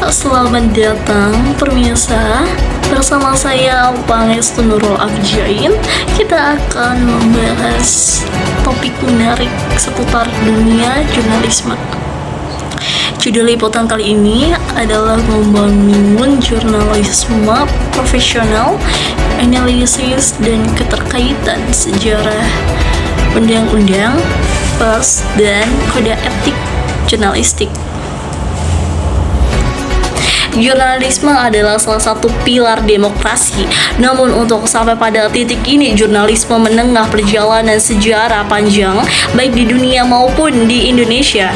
Selamat datang pemirsa. Bersama saya Pangestu Nurul Abjain. Kita akan membahas topik menarik seputar dunia jurnalisme. Judul liputan kali ini adalah membangun jurnalisme profesional, analisis dan keterkaitan sejarah undang-undang, pers, dan kode etik jurnalistik. Jurnalisme adalah salah satu pilar demokrasi. Namun untuk sampai pada titik ini, jurnalisme menengah perjalanan sejarah panjang baik di dunia maupun di Indonesia.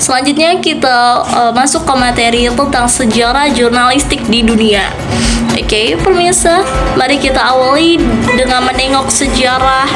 Selanjutnya kita masuk ke materi tentang sejarah jurnalistik di dunia. Oke, pemirsa, mari kita awali dengan menengok sejarah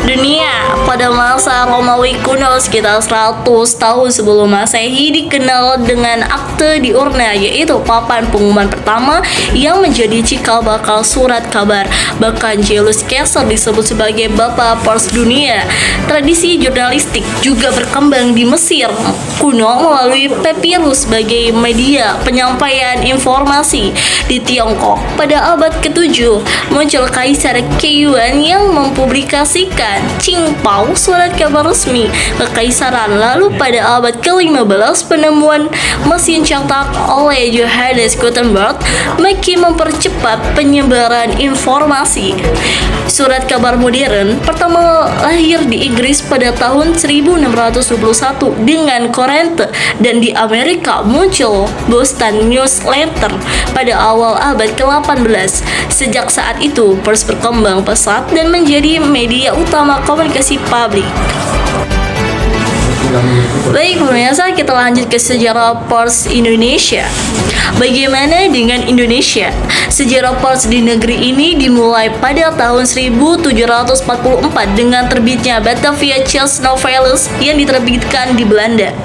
dunia. Pada masa Romawi kuno sekitar 100 tahun sebelum Masehi dikenal dengan Akte Diurna, yaitu papan pengumuman pertama yang menjadi cikal bakal surat kabar. Bahkan Julius Caesar disebut sebagai bapak pers dunia. Tradisi jurnalistik juga berkembang di Mesir kuno melalui papirus sebagai media penyampaian informasi. Di Tiongkok pada abad ke-7 muncul Kaisar Keyuan yang mempublikasikan Qingpao, surat kabar resmi kekaisaran. Lalu pada abad ke-15 penemuan mesin cetak oleh Johannes Gutenberg makin mempercepat penyebaran informasi. Surat kabar modern pertama lahir di Inggris pada tahun 1621 dengan Courant, dan di Amerika muncul Boston Newsletter pada awal abad ke-18. Sejak saat itu pers berkembang pesat dan menjadi media utama komunikasi publik. Baik pemirsa, kita lanjut ke sejarah pers Indonesia. Bagaimana dengan Indonesia? Sejarah pers di negeri ini dimulai pada tahun 1744 dengan terbitnya Batavia Chess Noveles yang diterbitkan di Belanda.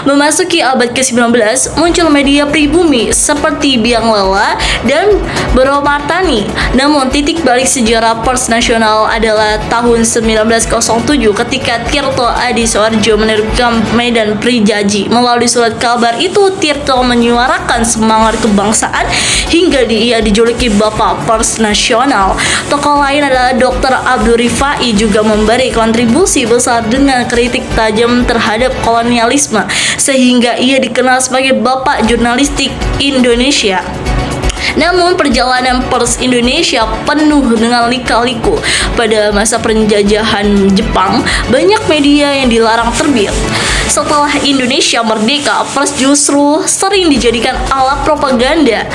Memasuki abad ke-19 muncul media pribumi seperti Biang Lala dan Boromartani. Namun titik balik sejarah pers nasional adalah tahun 1907 ketika Tirto Adi Soeharjo menerbitkan Medan Prijaji. Melalui surat kabar itu Tirto menyuarakan semangat kebangsaan hingga ia dijuluki Bapak Pers Nasional. Tokoh lain adalah Dr. Abdul Rifai juga memberi kontribusi besar dengan kritik tajam terhadap kolonialisme, sehingga ia dikenal sebagai Bapak Jurnalistik Indonesia. Namun perjalanan pers Indonesia penuh dengan lika-liku. Pada masa penjajahan Jepang, banyak media yang dilarang terbit. Setelah Indonesia merdeka, pers justru sering dijadikan alat propaganda.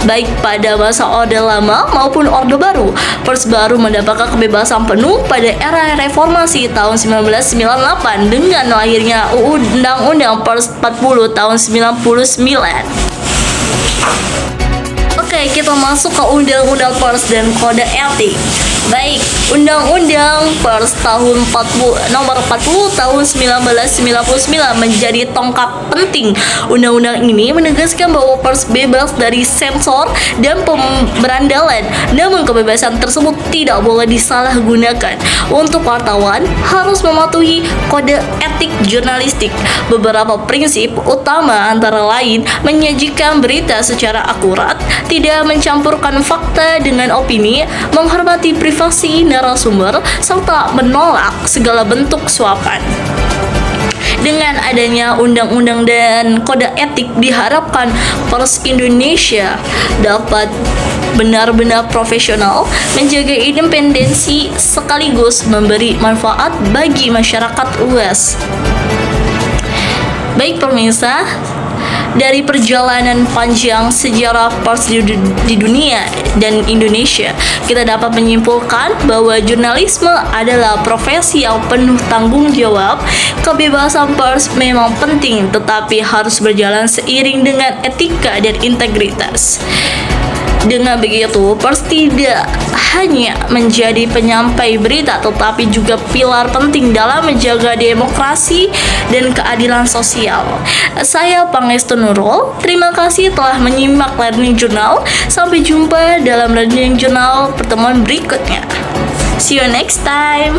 Baik pada masa Orde Lama maupun Orde Baru, pers baru mendapatkan kebebasan penuh pada era reformasi tahun 1998 dengan lahirnya Undang-Undang Pers 40 tahun 99. Oke, kita masuk ke Undang-Undang Pers dan Kode Etik. Baik, Undang-Undang Pers nomor 40 tahun 1999 menjadi tonggak penting. Undang-undang ini menegaskan bahwa pers bebas dari sensor dan pemberandalan. Namun kebebasan tersebut tidak boleh disalahgunakan. Untuk wartawan harus mematuhi kode etik jurnalistik. Beberapa prinsip utama antara lain menyajikan berita secara akurat, tidak mencampurkan fakta dengan opini, menghormati privasi narasumber, serta menolak segala bentuk suapan. Dengan adanya undang-undang dan kode etik, diharapkan pers Indonesia dapat benar-benar profesional, menjaga independensi, sekaligus memberi manfaat bagi masyarakat luas. Baik pemirsa, dari perjalanan panjang sejarah pers di dunia dan Indonesia, kita dapat menyimpulkan bahwa jurnalisme adalah profesi yang penuh tanggung jawab. Kebebasan pers memang penting, tetapi harus berjalan seiring dengan etika dan integritas. Dengan begitu, pers tidak hanya menjadi penyampai berita, tetapi juga pilar penting dalam menjaga demokrasi dan keadilan sosial. Saya Pangestu Nurul, terima kasih telah menyimak Learning Journal. Sampai jumpa dalam Learning Journal pertemuan berikutnya. See you next time.